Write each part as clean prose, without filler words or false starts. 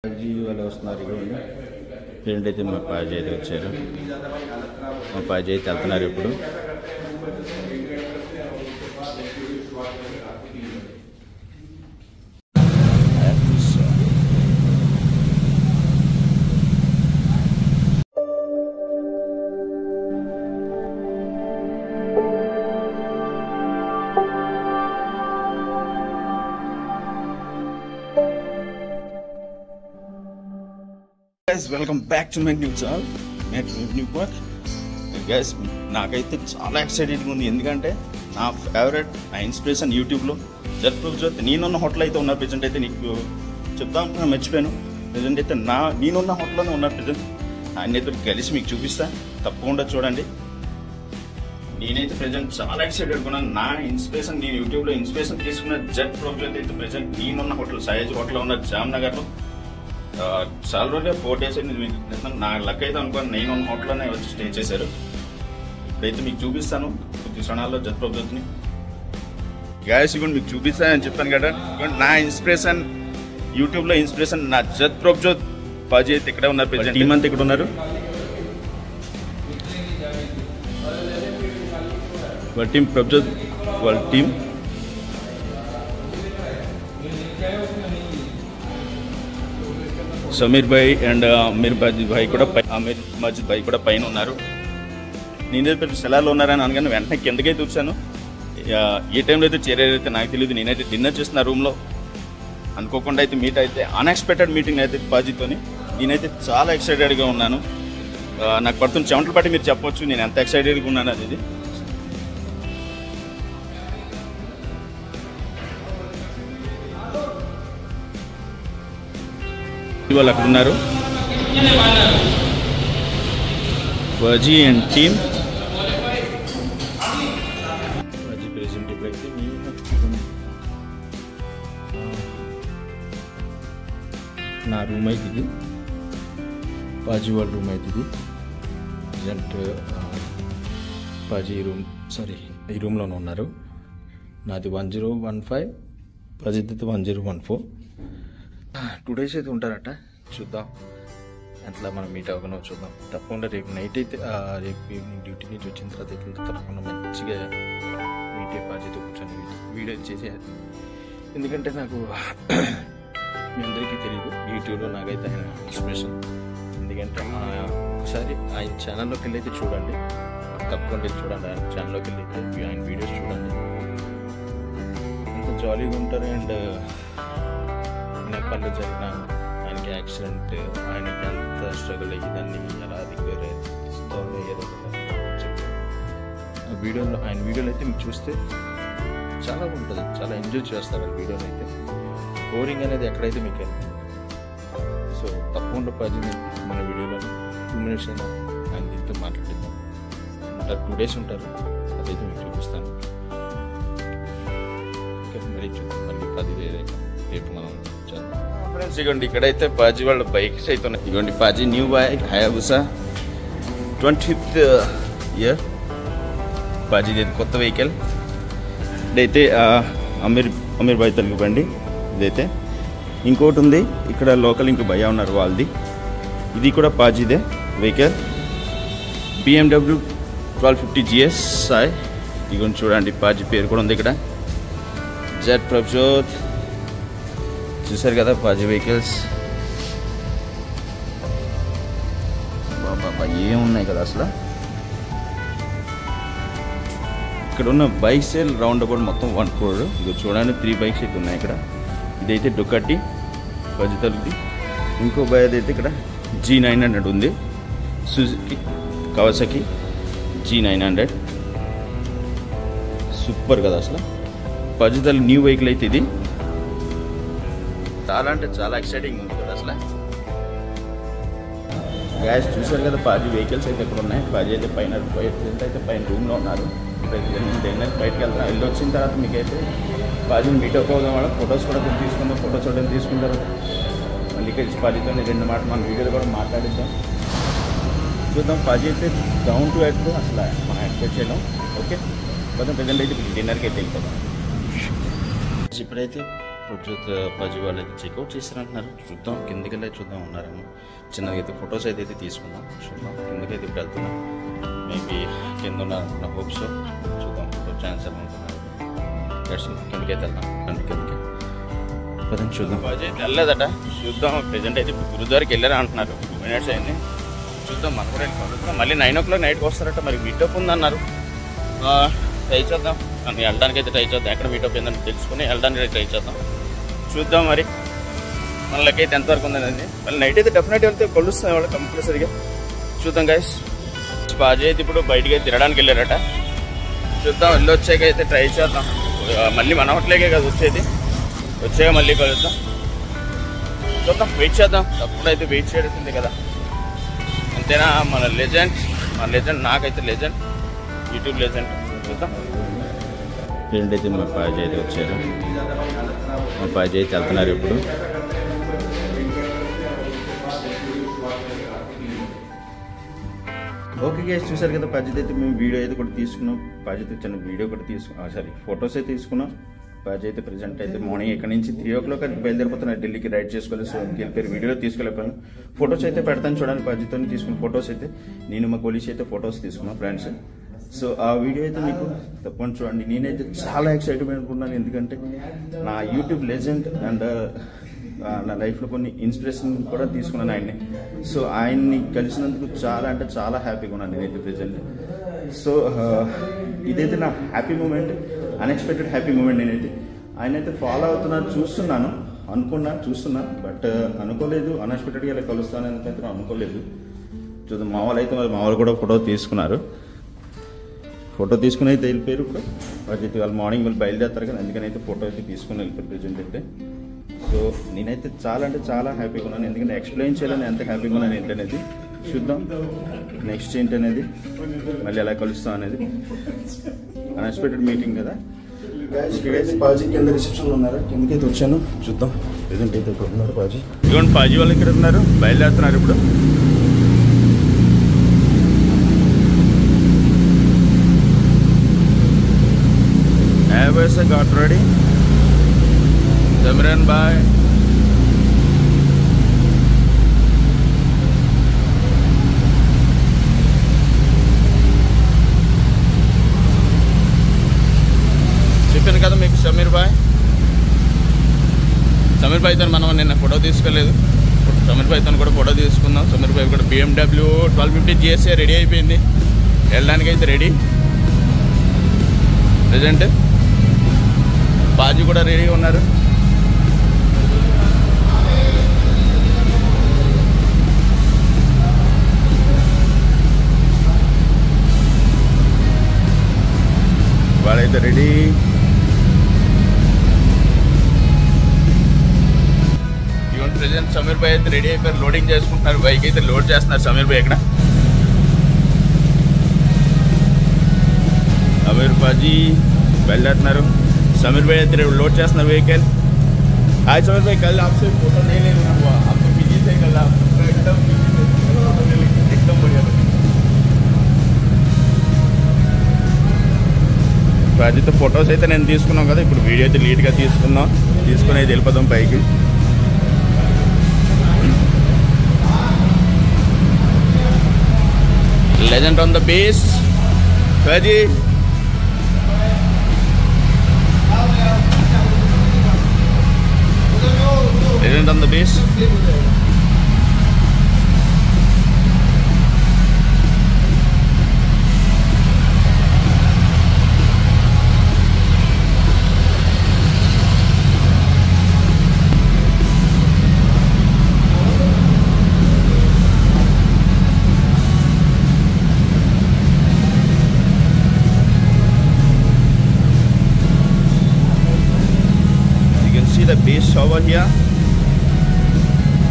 పాజీ వాళ్ళు వస్తున్నారు. ఫ్రెండ్ అయితే మా పాజీ అయితే వచ్చారు. మా పాజీ అయితే వెళ్తున్నారు ఇప్పుడు. Welcome back to my new channel new work guys. నాకైతే చాలా ఎక్సైటెడ్గా ఉంది, ఎందుకంటే నా ఫేవరెట్, నా ఇన్స్పిరేషన్ యూట్యూబ్లో జర్ప్రభ్జోత్ నేనున్న హోటల్ అయితే ఉన్నారు. ప్రజెంట్ అయితే నీకు చెప్తా అనుకున్నా, మర్చిపోయాను. ప్రజెంట్ అయితే నేనున్న హోటల్లోనే ఉన్నారు. ప్రజెంట్ ఆయన అయితే కలిసి మీకు చూపిస్తా, తప్పకుండా చూడండి. నేనైతే ప్రజెంట్ చాలా ఎక్సైటెడ్గా ఉన్నాను. నా ఇన్స్పిరేషన్, నేను యూట్యూబ్లో ఇన్స్పిరేషన్ తీసుకున్న జర్ప్రభ్జోత్ అయితే ప్రజెంట్ నేనున్న హోటల్ సయాజ్ హోటల్లో ఉన్న జామ్నగర్లో చాలా రోజులుగా 4 days అయితే నా లక్ అయితే అనుకోని నేను ఉన్న హోటల్లోనే వచ్చి స్టే చేశారు. ఇప్పుడైతే మీకు చూపిస్తాను కొద్ది క్షణాల్లో జర్ప్రభ్జోత్ని. గ్యాస్ కూడా మీకు చూపిస్తానని చెప్పాను కదా. నా ఇన్స్పిరేషన్ యూట్యూబ్లో ఇన్స్పిరేషన్ నా జర్ప్రభ్జోత్ పాజీ అయితే ఇక్కడే ఉన్నారు. టీం అంతా ఇక్కడ ఉన్నారు. వాళ్ళ టీం ప్రభ్జోత్, వాళ్ళ టీం సమీర్ భాయ్ అండ్ అమీర్ భాయ్ కూడా అమీర్ మజిద్ భాయ్ కూడా పైన ఉన్నారు. నేనైతే సెలార్లో ఉన్నారని అనగానే వెంటనే కిందకైతే వచ్చాను. ఏ టైంలో అయితే చేరేదైతే నాకు తెలియదు. నేనైతే డిన్నర్ చేస్తున్నా రూమ్లో. అనుకోకుండా అయితే మీట్ అయితే అన్ఎక్స్పెక్టెడ్ మీటింగ్ అయితే పాజీతోని. నేనైతే చాలా ఎక్సైటెడ్గా ఉన్నాను. నాకు పడుతున్న చెమటలు బట్టి మీరు చెప్పొచ్చు నేను ఎంత ఎక్సైటెడ్గా ఉన్నాను అనేది. వాళ్ళు అక్కడ ఉన్నారు, పాజీ అండ్ టీమ్. పాజీ ప్రెసిడెంట్ ఇప్పుడైతే నా రూమ్ అయితే ఇది, పాజీ వాళ్ళ రూమ్ అయితే ఇది. ప్రజెంట్ పాజీ రూమ్ ఈ రూమ్లోనే ఉన్నారు. నాది 1015, పాజీది 1014. 2 days అయితే ఉంటారట. చూద్దాం అట్లా మనం మీట్ అవ్వకనో చూద్దాం. తప్పకుండా రేపు నైట్ అయితే రేపు ఈవినింగ్ డ్యూటీ నుంచి వచ్చిన తర్వాత అయితే తప్పకుండా మంచిగా మీట్ అయ్యి పాజీతో కూర్చొని వీడియో చేసేది. ఎందుకంటే నాకు మీ అందరికీ తెలియదు, యూట్యూబ్లో నాకైతే ఆయన ఇన్స్పిరేషన్. ఎందుకంటే ఒకసారి ఆయన ఛానల్లోకి వెళ్ళి అయితే చూడండి, తప్పకుండా చూడండి. ఆయన ఛానల్లోకి వెళ్ళి అయితే ఆయన వీడియోస్ చూడండి. అంత జాలీగా ఉంటారు. అండ్ నేపాల్లో జరిగిన ఆయనకి యాక్సిడెంట్, ఆయనకి అంత స్ట్రగుల్ అయ్యి దాన్ని ఎలా రికవర్ ఏదో వీడియోలో, ఆయన వీడియోలో అయితే మీకు చూస్తే చాలా ఉంటుంది, చాలా ఎంజాయ్ చేస్తారు ఆ వీడియోలో అయితే. బోరింగ్ అనేది ఎక్కడైతే మీకు వెళ్తుంది. సో తప్పకుండా పాజీని మన వీడియోలో 2 minutes అయినా ఆయన దీంతో మాట్లాడిద్దాం. ఉంటారు, 2 days ఉంటారు, అదైతే మీకు చూపిస్తాను. మరీ చూద్దాం మళ్ళీ 10 రేపు మనం ఫ్రెండ్స్. ఇగోండి ఇక్కడైతే పాజీ వాళ్ళ బైక్స్ అయితే ఉన్నాయి. ఇగోండి పాజీ new bike Hayabusa 25th year. పాజీది కొత్త వెహికల్. ఇదైతే అమీర్ భాయ్ తెలుగు బండి ఇదైతే. ఇంకోటి ఉంది ఇక్కడ లోకల్, ఇంకో భయ్యా ఉన్నారు వాళ్ళది. ఇది కూడా పాజీదే వెహికల్, BMW 1250 GS సాయ్. ఇగోండి చూడండి పాజీ పేరు కూడా ఉంది ఇక్కడ, జర్ప్రభ్జోత్. చూసారు కదా పాజీ వెహికల్స్. బాబా ఏమున్నాయి కదా అసలు. ఇక్కడ ఉన్న బైక్స్ రౌండ్ అబౌట్ మొత్తం 1 crore. ఇక చూడండి 3 bikes అయితే ఉన్నాయి ఇక్కడ. ఇదైతే డుకాటి పాజీ తలుపుది. ఇంకో బైక్ అయితే ఇక్కడ G900 ఉంది, సుజుకి కవాసాకి G900. సూపర్ కదా అసలు. పాజీ తలుపు న్యూ వెహికల్ అయితే ఇది. చాలా అంటే చాలా ఎక్సైటింగ్ ఉంది కదా అసలు. గ్యాస్ చూసారు కదా పాజీ వెహికల్స్ అయితే ఇక్కడ ఉన్నాయి. పాజీ అయితే పైన అయితే పైన రూమ్లో ఉన్నారు. డిన్నర్ బయటకు వెళ్తాను. వెళ్ళి వచ్చిన తర్వాత మీకైతే పాజీని మీట్ అవ్వడం వల్ల ఫొటోస్ కూడా తీసుకుందాం. ఫొటోస్ చూడడం తీసుకున్న తర్వాత మళ్ళీ కలిసి పాజీతో 2 మాటలు మన వీడియోలో కూడా మాట్లాడిద్దాం. చూద్దాం. పాజీ అయితే డౌన్ టు ఎర్త్ అసలు మనం ఎక్స్పెక్ట్ చేయడం. ఓకే, కొంచెం ప్రజెంట్ అయితే డిన్నర్కి అయితే వెళ్ళిపోతాం. ఇప్పుడైతే ప్రొజ్యోత్ పాజీ వాళ్ళు అయితే చెక్అవుట్ చేశారంటున్నారు. చూద్దాం, కిందకి వెళ్ళి చూద్దాం ఉన్నారేమో. చిన్నగా అయితే ఫొటోస్ అయితే తీసుకుందాం. చూద్దాం, కిందకి అయితే ఇప్పుడు వెళ్తున్నాం. మేబీ కింద ఉన్నారనుకున్న హోప్స్. చూద్దాం ఫోటో ఛాన్స్ ఎలా ఉంటున్నారు. కిందకి అయితే వెళ్దాం. కిందకి పదండి చూద్దాం. పాజీ అయితే వెళ్ళలేదట. చూద్దాం, ప్రజెంట్ అయితే గురుద్వారాకి వెళ్ళారా అంటున్నారు. 2 minutes అయింది. చూద్దాం, మనం కూడా వెళ్ళి మళ్ళీ 9 o'clock నైట్కి వస్తారట. మరి మీటప్ ఉందన్నారు. ట్రై చేద్దాం, వెళ్ళడానికి అయితే ట్రై చేద్దాం. ఎక్కడ మీటప్ ఏందని తెలుసుకుని వెళ్ళడానికి ట్రై చేద్దాం. చూద్దాం మరి మనకి అయితే ఎంతవరకు ఉందని. మళ్ళీ నైట్ అయితే డెఫినెట్ వెళ్తే కొలుస్తాం వాళ్ళు కంపల్సరీగా. చూద్దాం గైస్. పాజీ అయితే ఇప్పుడు బయటికి అయితే తిరగడానికి వెళ్ళారట. చూద్దాం, వెళ్ళి వచ్చాక అయితే ట్రై చేద్దాం. మళ్ళీ మన హోటల్కే కదా వచ్చేది. వచ్చాక మళ్ళీ కలుద్దాం. చూద్దాం, వెయిట్ చేద్దాం. అప్పుడైతే వెయిట్ చేయాల్సిందే కదా, అంతేనా. మన లెజెండ్ నాకైతే లెజెండ్, యూట్యూబ్ లెజెండ్. చూద్దాం. ఏంటైతే మా పాజీ అయితే వచ్చారు. మా పాజీ అయితే వెళ్తున్నారు ఇప్పుడు. ఓకే గైస్, చూసారు కదా పాజీ అయితే మేము వీడియో అయితే కూడా తీసుకున్నాం. పాజీతో చిన్న వీడియో కూడా ఫొటోస్ అయితే తీసుకున్నాం. పాజీ అయితే ప్రజెంట్ అయితే మార్నింగ్ ఇక్కడ నుంచి 3 o'clock బయలుదేరిపోతున్నారు. ఢిల్లీకి రైడ్ చేసుకోవాలి. సో వెళ్ళిపోయారు. వీడియోలో తీసుకెళ్ళిపోయాను. ఫొటోస్ అయితే పెడతాను చూడండి. పాజీతో తీసుకున్న ఫొటోస్ అయితే నేను మా కొలీస్ అయితే ఫొటోస్ తీసుకున్నాం ఫ్రెండ్స్. సో ఆ వీడియో అయితే మీకు తప్పని చూడండి. నేనైతే చాలా ఎక్సైట్మెంట్ అనుకున్నాను. ఎందుకంటే నా యూట్యూబ్ లెజెండ్ అండ్ నా లైఫ్లో కొన్ని ఇన్స్పిరేషన్ కూడా తీసుకున్నాను ఆయన్ని. సో ఆయన్ని కలిసినందుకు చాలా అంటే చాలా హ్యాపీగా ఉన్నాను నేనైతే ప్రజెంట్. సో ఇదైతే నా happy moment, unexpected happy moment. నేనైతే ఆయన అయితే ఫాలో అవుతున్నాను, చూస్తున్నా. బట్ అనుకోలేదు అన్ఎక్స్పెక్టెడ్గా ఇలా కలుస్తానని అయితే అనుకోలేదు. చూద్దాం. మా వాళ్ళు కూడా ఫోటో తీసుకున్నారు. ఫోటో తీసుకుని అయితే వెళ్ళిపోయారు. అయితే వాళ్ళు మార్నింగ్ వాళ్ళు బయలుదేరుతారు కదా, అందుకని అయితే ఫోటో అయితే తీసుకుని వెళ్ళిపోయారు ప్రజెంట్ అయితే. సో నేనైతే చాలా అంటే చాలా హ్యాపీగా ఉన్నాను. ఎందుకంటే ఎక్స్ప్లెయిన్ చేయాలని ఎంత హ్యాపీగా ఉన్నాను ఏంటనేది. చూద్దాం నెక్స్ట్ ఏంటనేది, మళ్ళీ ఎలా కలుస్తాం అనేది. అన్ఎక్స్పెక్టెడ్ మీటింగ్ కదా. పాజీ కింద రిసెప్షన్లో ఉన్నారు. కిందకైతే వచ్చాను. చూద్దాం ప్రజెంట్ అయితే ఇక్కడ ఉన్నారు పాజీ. ఇదిగోండి పాజీ వాళ్ళు ఇక్కడ ఉన్నారు, బయలుదేరుతున్నారు ఇప్పుడు. Airways got ready. Simran bhai. చెప్పాను కదా మీకు సమీర్ భాయ్ తో మనం నిన్న ఫోటో తీసుకోలేదు. సమీర్ భాయ్తో కూడా ఫోటో తీసుకుందాం. సమీర్ భాయ్ కూడా BMW 1250 GSA రెడీ అయిపోయింది. వెళ్ళడానికి అయితే రెడీ ప్రజెంట్. పాజీ కూడా రెడీగా ఉన్నారు. వాళ్ళైతే రెడీ. ఈవెన్ ప్రెజెంట్ సమీర్ భాయ్ అయితే రెడీ అయిపోయారు. లోడింగ్ చేసుకుంటున్నారు. బైక్ అయితే లోడ్ చేస్తున్నారు సమీర్ భాయ్ ఇక్కడ. సమీర్ పాజీ బయలుదేరుతున్నారు. समीर भाई लोड చేస్తున్నారు వెహికల్. हाय समीर भाई, कल आपसे फोटो नहीं लेना हुआ, आपको बिजी थे कल, आप एकदम बढ़िया था. పాజీతో ఫొటోస్ అయితే నేను తీసుకున్నాం కదా. ఇప్పుడు వీడియో అయితే లీడ్గా తీసుకుని అయితే వెళ్ళిపోతాం పైకి. లెజెండ్ ఆన్ ద బేస్ పాజీ. Legend on the base. You can see the base over here.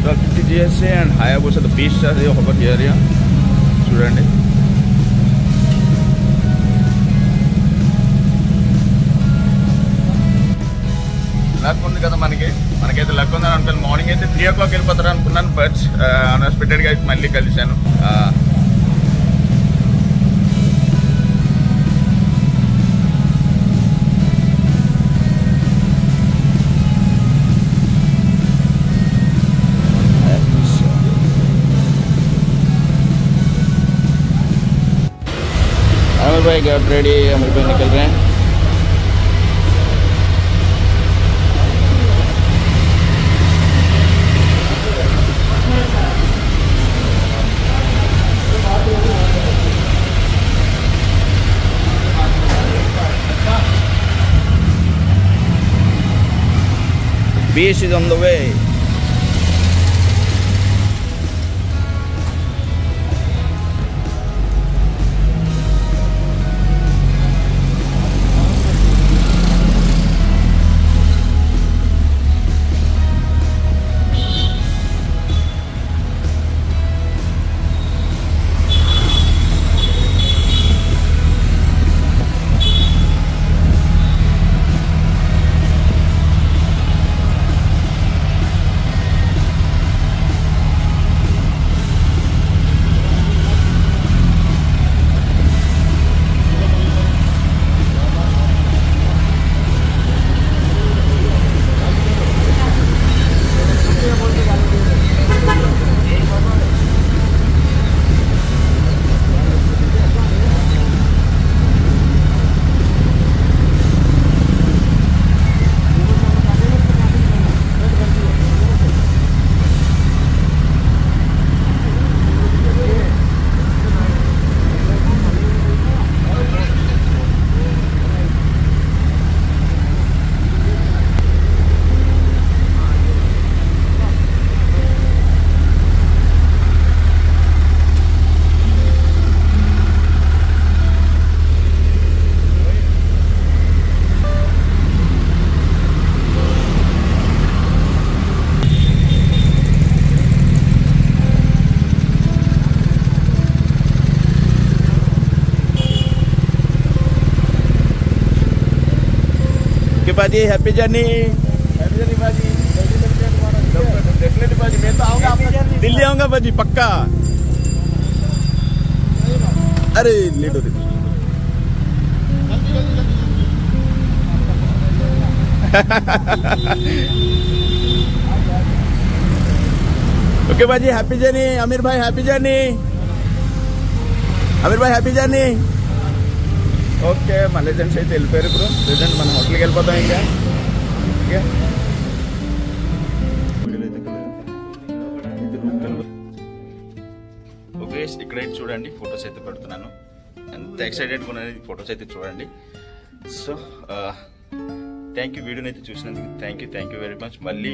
1250 GSA and Hayabusa the beast are over here. చూడండి. లక్ ఉంది కదా మనకైతే లక్ ఉందని అనుకున్నాను. మార్నింగ్ అయితే 3 o'clock వెళ్ళిపోతారు అనుకున్నాను. బట్ అన్ఎక్స్పెక్టెడ్గా మళ్ళీ కలిశాను. भाई गेट रेडी, अमीर भाई निकल रहे हैं। Beach is on the way. बाजी हैप्पी जर्नी बाजी, डेफिनेटली बाजी, मैं तो आऊंगा, दिल्ली आऊंगा बाजी पक्का। अरे लेट हो रही। ओके बाजी हैप्पी जर्नी, आमिर भाई हैप्पी जर्नी, आमिर भाई हैप्पी जर्नी। ఓకే మన లెజెండ్స్ అయితే వెళ్ళిపోయారు ఇప్పుడు. లెజెండ్ మన హోటల్కి వెళ్ళిపోతాం ఇంకా. ఓకే ఇక్కడైతే చూడండి ఫొటోస్ అయితే పెడుతున్నాను. ఎంత ఎక్సైటెడ్గా ఉన్నది ఫొటోస్ అయితే చూడండి. సో థ్యాంక్ యూ వీడియోని అయితే చూసినందుకు. Thank you very much. మళ్ళీ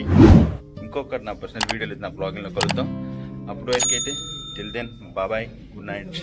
ఇంకొకటి నా పర్సనల్ వీడియోలు నా బ్లాగింగ్లో కలుద్దాం. అప్పుడు వరకు అయితే till then bye, good night.